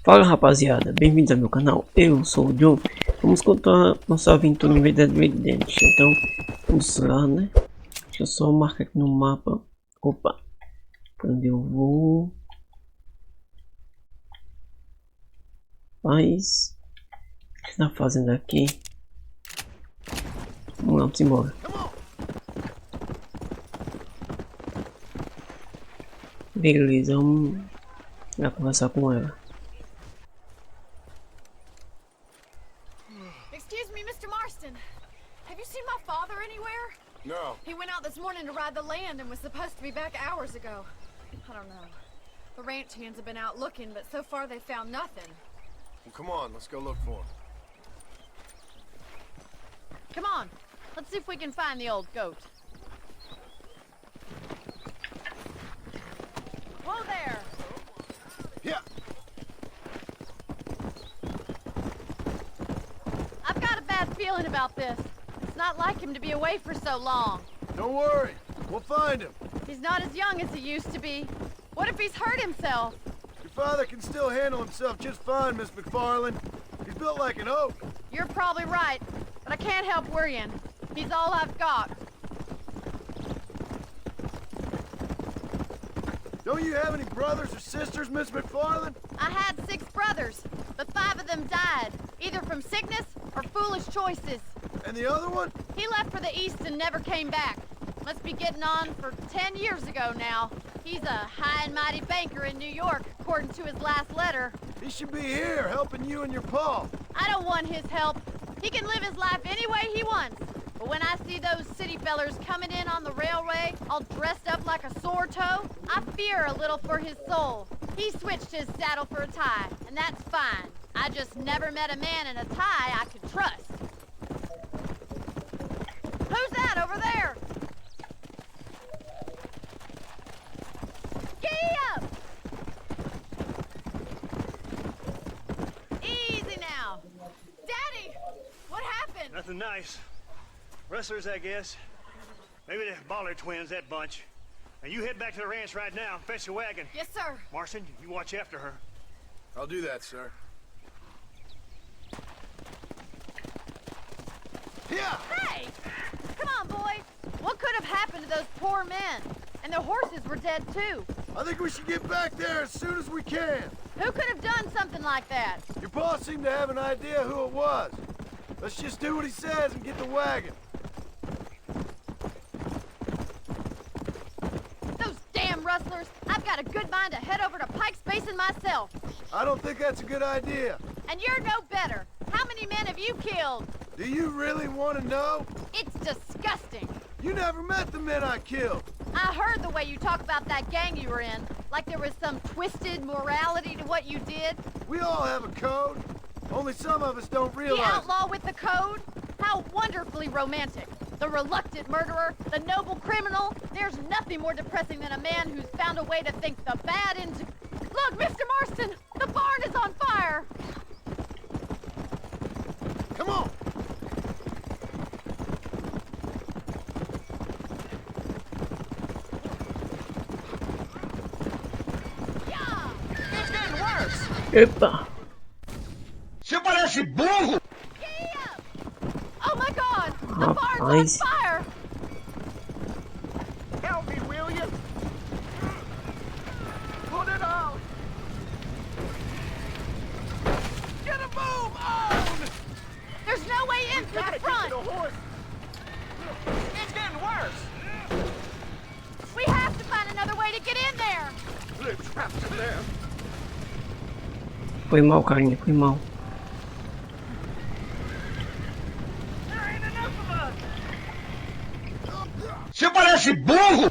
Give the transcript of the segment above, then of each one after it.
Fala rapaziada, bem-vindos ao meu canal, eu sou o Jhon. Vamos contar nossa aventura em Red Dead Redemption. Então, vamos lá, né? Deixa eu só marcar aqui no mapa. Opa, pra onde eu vou? Mas, o que tá fazendo aqui? Vamos lá, vamos embora. Beleza, vamos lá conversar com ela. Excuse me, Mr. Marston. Have you seen my father anywhere? No. He went out this morning to ride the land and was supposed to be back hours ago. I don't know. The ranch hands have been out looking, but so far they found nothing. Well, come on, let's go look for him. Come on, let's see if we can find the old goat. Whoa there! Yeah. I've got a bad feeling about this. It's not like him to be away for so long. Don't worry, we'll find him. He's not as young as he used to be. What if he's hurt himself? Your father can still handle himself just fine, Miss McFarland. He's built like an oak. You're probably right, but I can't help worrying. He's all I've got. Don't you have any brothers or sisters, Miss McFarland? I had 6 brothers, but 5 of them died, either from sickness or foolish choices. And the other one? He left for the east and never came back. Must be getting on for 10 years ago now. He's a high and mighty banker in New York, according to his last letter. He should be here, helping you and your pa. I don't want his help. He can live his life any way he wants. But when I see those city fellers coming in on the railway, all dressed up like a sore toe, I fear a little for his soul. He switched his saddle for a tie, and that's fine. I just never met a man in a tie I could trust. Who's that over there? Giddy up! Easy now. Daddy! What happened? Nothing nice. Rustlers, I guess. Maybe the Baller twins, that bunch. Now you head back to the ranch right now and fetch the wagon. Yes, sir. Marston, you watch after her. I'll do that, sir. Yeah! Hey! Come on, boys. What could have happened to those poor men? And their horses were dead, too. I think we should get back there as soon as we can. Who could have done something like that? Your pa seemed to have an idea who it was. Let's just do what he says and get the wagon. Those damn rustlers! I've got a good mind to head over to Pike's Basin myself. I don't think that's a good idea. And you're no better. How many men have you killed? Do you really want to know? It's disgusting. You never met the men I killed. I heard the way you talk about that gang you were in, like there was some twisted morality to what you did. We all have a code. Only some of us don't The realize it. outlaw with the code? How wonderfully romantic. The reluctant murderer, the noble criminal. There's nothing more depressing than a man who's found a way to think the bad into... Look, Mr. Marston! The barn is on fire! Come on! Yeah! It's getting worse! Epa! Você parece burro! Giddy up! Oh my God! The barn's on Rapaz. fire! Help me, will you? Put it out! Get a boom on! There's no way in through the front! horse! It's getting worse! We have to find another way to get in there! They're trapped in there! Foi mal, carinha, foi mal. There ain't enough of us! Você parece burro!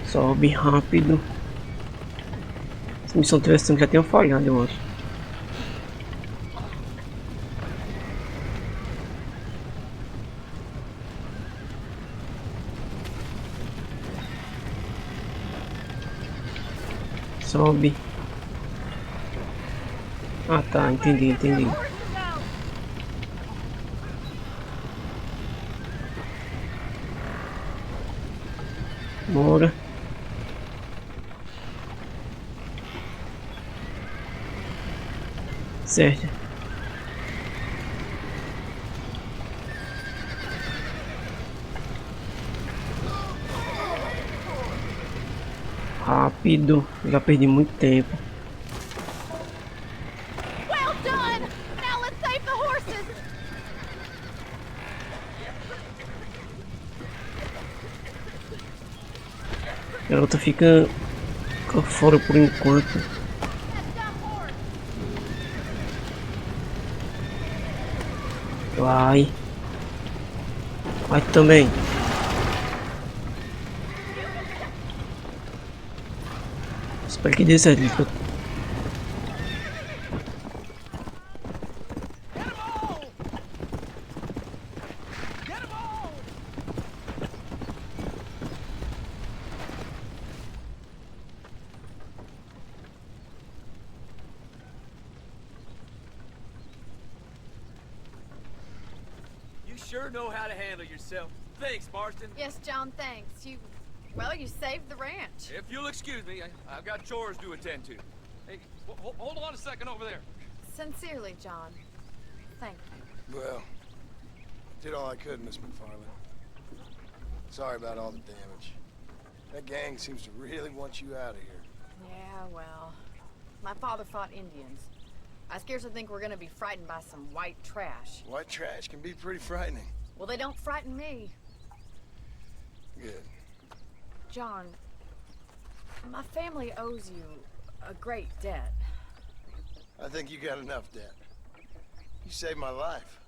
Sobe rápido. Se missão tivesse tempo já tinha falhado, eu acho. Sobe. Ah tá, entendi. Bora. Certo. Rápido, já perdi muito tempo. Well done! Now let's save the horses! A garota fica fora por enquanto. That dumb horse! Vai. Vai também. Espero que dê certo. Get 'em all! Get 'em all! You sure know how to handle yourself. Thanks, Marston. Yes, John, thanks. Well, you saved the ranch. If you'll excuse me, I've got chores to attend to. Hey, hold on a second over there. Sincerely, John. Thank you. Well, did all I could, Miss McFarland. Sorry about all the damage. That gang seems to really want you out of here. Yeah, well, my father fought Indians. I scarcely think we're gonna be frightened by some white trash. White trash can be pretty frightening. Well, they don't frighten me. Good. John, my family owes you a great debt. I think you got enough debt. You saved my life.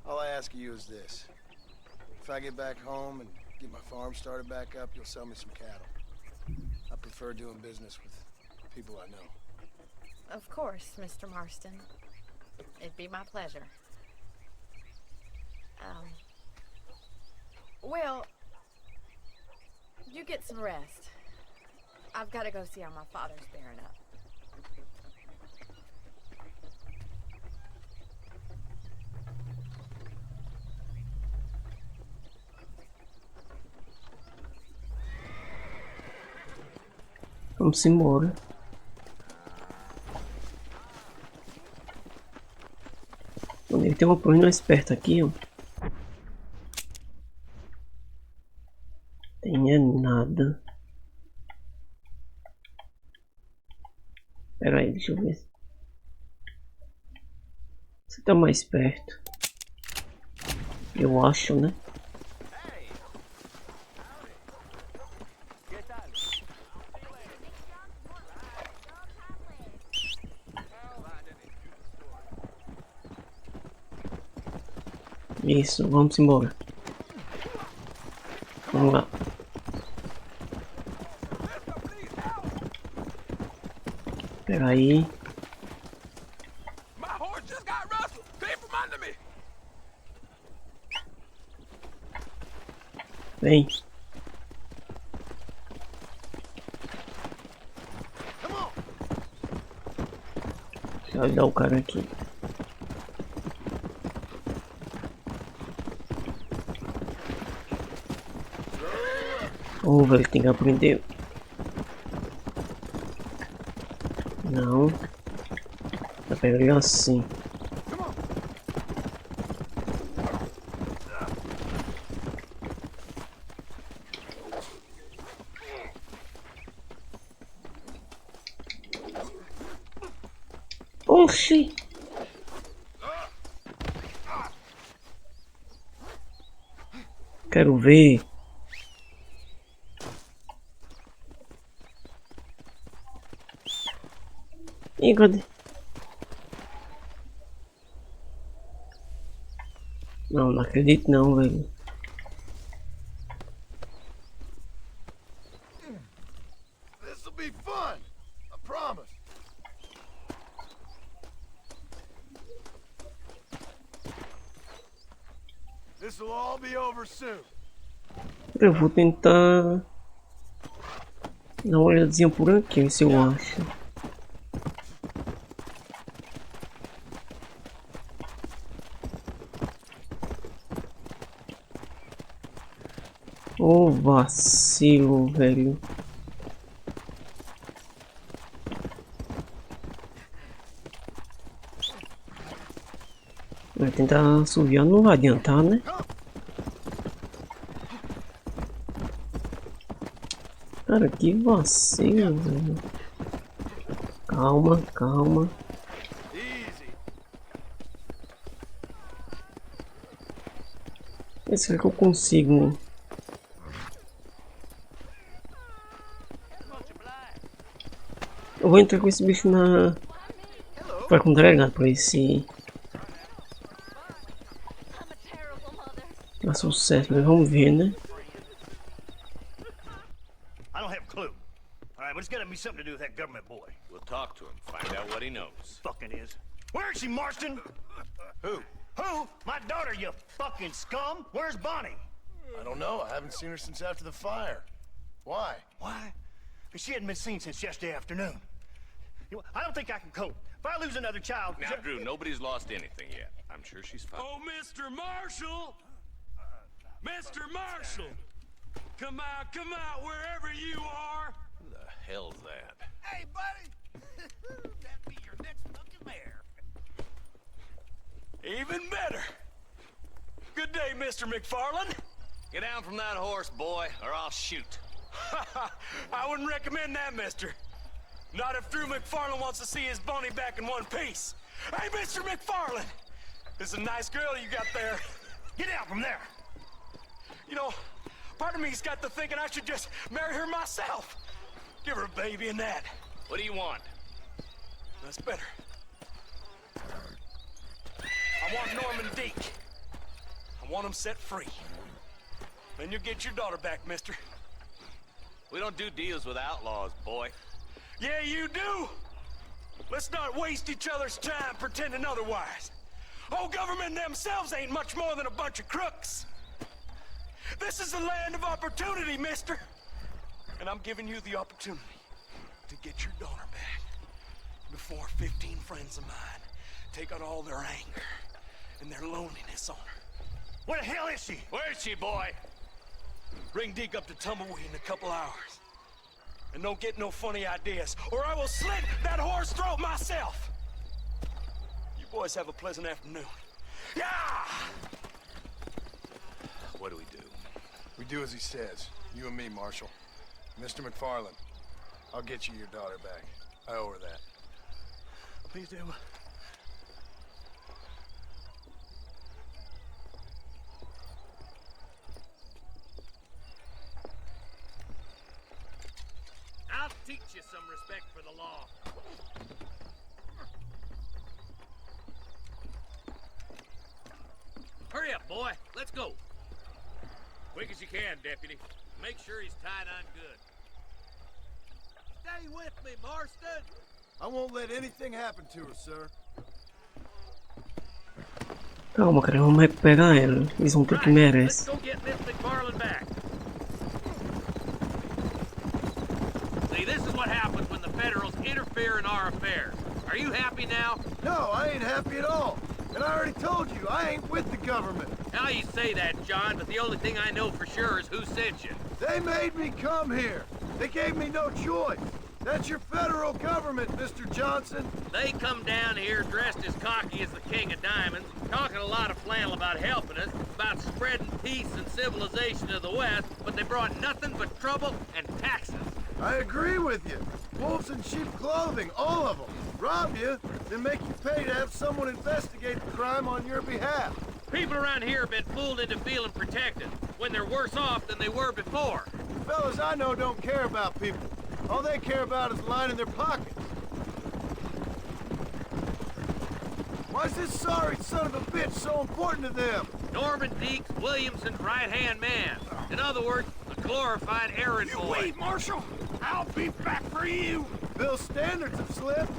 All I ask of you is this. If I get back home and get my farm started back up, you'll sell me some cattle. I prefer doing business with people I know. Of course, Mr. Marston. It'd be my pleasure. Well, you get some rest. I've got to go see how my father's bearing up. Vamos embora. Ele tem uma colina esperta aqui, ó. Tem nada. Pera aí, deixa eu ver. Você tá mais perto. Eu acho, né? Isso, vamos embora. Vamos lá. Pera aí. My horse just got rustled. Came from under me. Vem. Deixa eu ajudar o cara aqui. Velho, tem que aprender. Não. Dá pra pegar assim. Oxi! Quero ver. Ih, cadê? Não, não acredito não, velho. This'll be fun. I promise. This'll all be over soon. Eu vou tentar dar uma olhadinha por aqui, ver se eu acho. Ô, vacilo, velho. Vai tentar assoviar, não vai adiantar, né? Cara, que vacilo, velho. Calma, calma. Será que eu consigo? Eu vou entrar com esse bicho na... Pra congregar, pra ver se... dá sucesso, mas vamos ver, né? I don't have a clue. All right, but it's gotta be something to do with that government boy. We'll talk to him, find out what he knows. Fucking is. Where is she, Marston? Who? Who? My daughter, you fucking scum. Where's Bonnie? I don't know. I haven't seen her since after the fire. Why? Why? She hadn't been seen since yesterday afternoon. You know, I don't think I can cope. If I lose another child... Now, Drew, nobody's lost anything yet. I'm sure she's fine. Oh, Mr. Marshall! Mr. Marshall! Come out, wherever you are! Who the hell's that? Hey, buddy! That'd be your next fucking mayor. Even better! Good day, Mr. McFarland. Get down from that horse, boy, or I'll shoot. I wouldn't recommend that, mister. Not if Drew McFarland wants to see his Bonnie back in one piece. Hey, Mr. McFarland! This is a nice girl you got there. Get out from there! You know, part of me's got to thinking I should just marry her myself. Give her a baby and that. What do you want? That's better. I want Norman Deke. I want him set free. Then you'll get your daughter back, mister. We don't do deals with outlaws, boy. Yeah, you do! Let's not waste each other's time pretending otherwise. Old government themselves ain't much more than a bunch of crooks. This is the land of opportunity, mister. And I'm giving you the opportunity to get your daughter back before 15 friends of mine take out all their anger and their loneliness on her. Where the hell is she? Where is she, boy? Bring Deke up to Tumbleweed in a couple hours. And don't get no funny ideas, or I will slit that horse throat myself! You boys have a pleasant afternoon. Yeah! What do we do? We do as he says. You and me, Marshal. Mr. McFarland, I'll get you your daughter back. I owe her that. Please do. I'll teach you some respect for the law. Hurry up, boy. Let's go. Quick as you can, Deputy. Make sure he's tied on good. Stay with me, Marston. I won't let anything happen to her, sir. Calma, cara, vamos recuperar ela. Eles vão ter que Let's merece. go get Miss McFarland back. See, this is what happens when the Federals interfere in our affairs. Are you happy now? No, I ain't happy at all. And I already told you, I ain't with the government. Now you say that, John, but the only thing I know for sure is who sent you. They made me come here. They gave me no choice. That's your federal government, Mr. Johnson. They come down here dressed as cocky as the King of Diamonds, talking a lot of flannel about helping us, about spreading peace and civilization to the West, but they brought nothing but trouble and taxes. I agree with you. Wolves in sheep clothing, all of them. Rob you, then make you pay to have someone investigate the crime on your behalf. People around here have been fooled into feeling protected, when they're worse off than they were before. The fellas I know don't care about people. All they care about is lining their pockets. Why's this sorry son of a bitch so important to them? Norman Deke's Williamson's right-hand man. In other words, a glorified errand You boy. wait, Marshal. I'll be back for you. Bill's standards have slipped.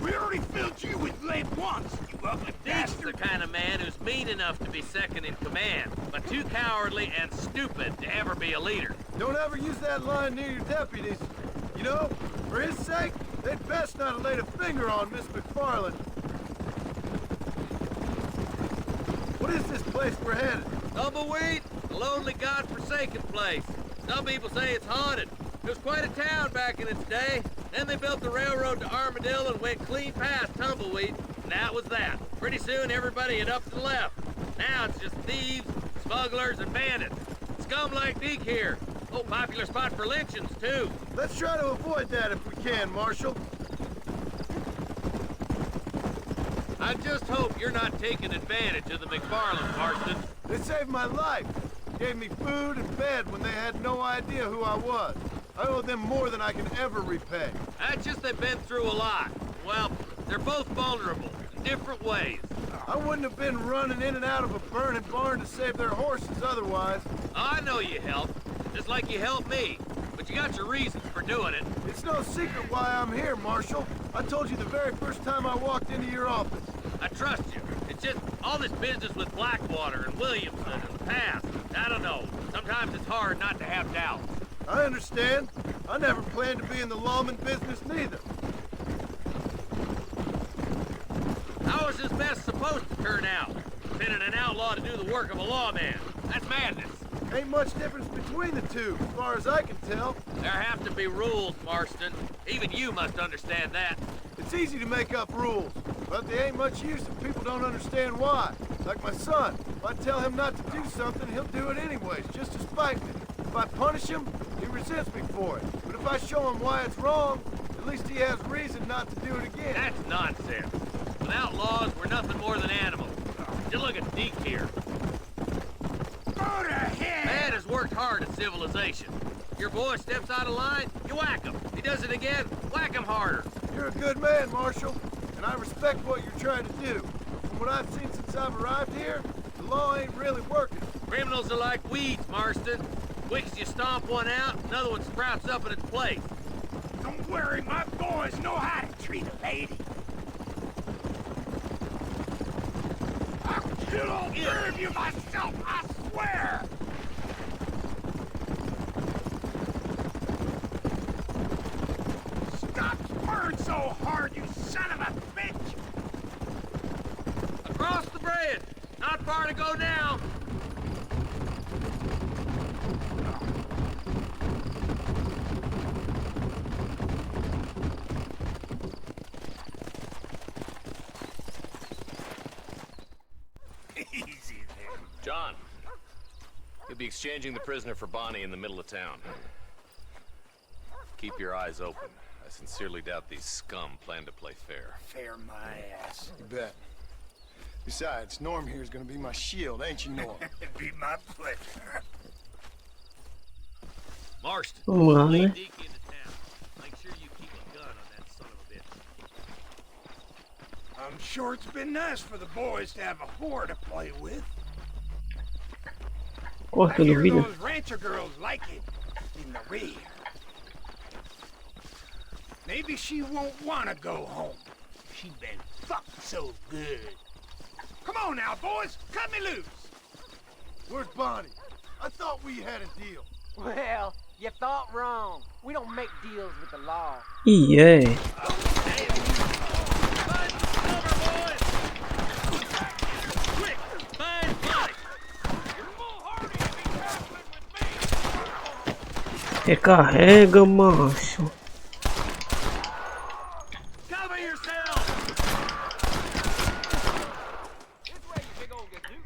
We already filled you with lead once, you ugly Deke's the bastard. kind of man who's mean enough to be second in command, but too cowardly and stupid to ever be a leader. Don't ever use that line near your deputies. You know, for his sake, they'd best not have laid a finger on Miss McFarland. What is this place we're headed? Tumbleweed, a lonely, god-forsaken place. Some people say it's haunted. It was quite a town back in its day. Then they built the railroad to Armadillo and went clean past Tumbleweed. And that was that. Pretty soon everybody had up and left. Now it's just thieves, smugglers, and bandits. Scum like Deke here. Oh, popular spot for lynchings, too. Let's try to avoid that if we can, Marshal. I just hope you're not taking advantage of the McFarland, Marston. They saved my life. Gave me food and bed when they had no idea who I was. I owe them more than I can ever repay. That's just they've been through a lot. Well, they're both vulnerable in different ways. I wouldn't have been running in and out of a burning barn to save their horses otherwise. I know you helped, just like you helped me. But you got your reasons for doing it. It's no secret why I'm here, Marshal. I told you the very first time I walked into your office. I trust you. It's just all this business with Blackwater and Williamson and the past. I don't know. Sometimes it's hard not to have doubts. I understand. I never planned to be in the lawman business neither. How is this mess supposed to turn out? Sending an outlaw to do the work of a lawman. That's madness. Ain't much difference between the two, as far as I can tell. There have to be rules, Marston. Even you must understand that. It's easy to make up rules, but they ain't much use if people don't understand why. Like my son. If I tell him not to do something, he'll do it anyways, just to spite me. If I punish him, he resents me for it. But if I show him why it's wrong, at least he has reason not to do it again. That's nonsense. Without laws, we're nothing more than animals. Just look at Deke here. Go to hell! Man has worked hard at civilization. Your boy steps out of line, you whack him. He does it again, whack him harder. You're a good man, Marshal, and I respect what you're trying to do. From what I've seen since I've arrived here, the law ain't really working. Criminals are like weeds, Marston. Quick as you stomp one out, another one sprouts up in its place. Don't worry, my boys know how to treat a lady. I'll kill all three of you myself, I swear! Stop spurring so hard, you son of a bitch! Across the bridge. Not far to go now. Easy there. Jhon, you'll be exchanging the prisoner for Bonnie in the middle of town. Keep your eyes open. I sincerely doubt these scum plan to play fair. Fair my ass. You bet. Besides, Norm here is gonna be my shield, ain't you, Norm? It'd be my pleasure. Marston, Vamos lá, lead né? Deke into town. Make sure you keep a gun on that son of a bitch. I'm sure it's been nice for the boys to have a whore to play with. I Corta do hear vídeo. those rancher girls like it in the rear. Maybe she won't want to go home. She's been fucked so good. Come on now, boys. Cut me loose. Where's Bonnie? I thought we had a deal. Well, you thought wrong. We don't make deals with the law. Ih, é. Find the silver, boys! Quick, find Bonnie! You're foolhardy to be traveling with me. Recarrega, macho. Cover yourself! This way, you big old gazoo.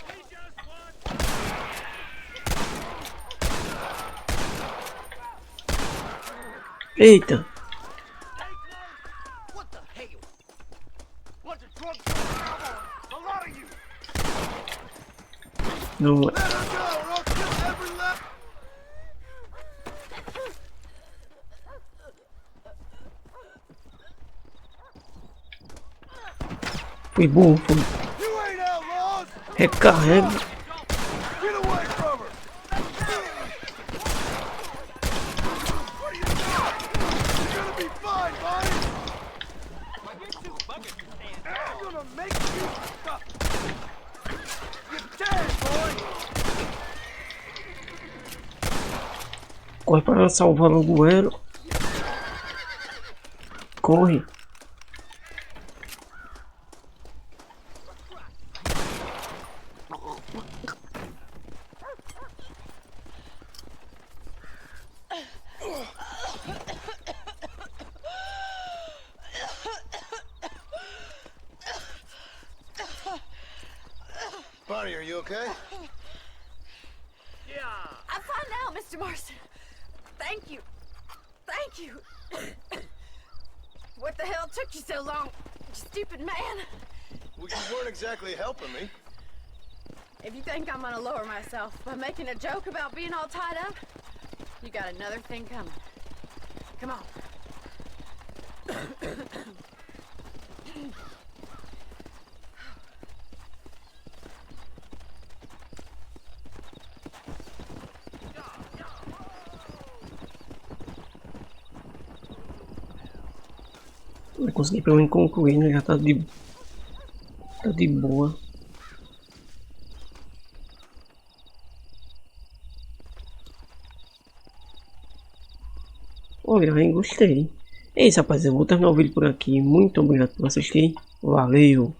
We just want... Eita. What the hell? Bunch of drunk cowboys. A lot of you. Não. Let her go, or I'll kill every left. Fui burro, fui. You ain't outlaws. Recarrega. Get away from her. What are you doing? You're gonna be fine, Bonnie. I'm gonna make you stop. You're dead, boy. Corre para salvar logo ela. Corre. Thank you. Thank you. What the hell took you so long, you stupid man? Well, you weren't exactly helping me. If you think I'm gonna lower myself by making a joke about being all tied up, you got another thing coming. Come on. Eu consegui pelo menos concluir, né? Já tá de boa. Olha, aí gostei. É isso, rapaz. Eu vou terminar o vídeo por aqui. Muito obrigado por assistir. Valeu!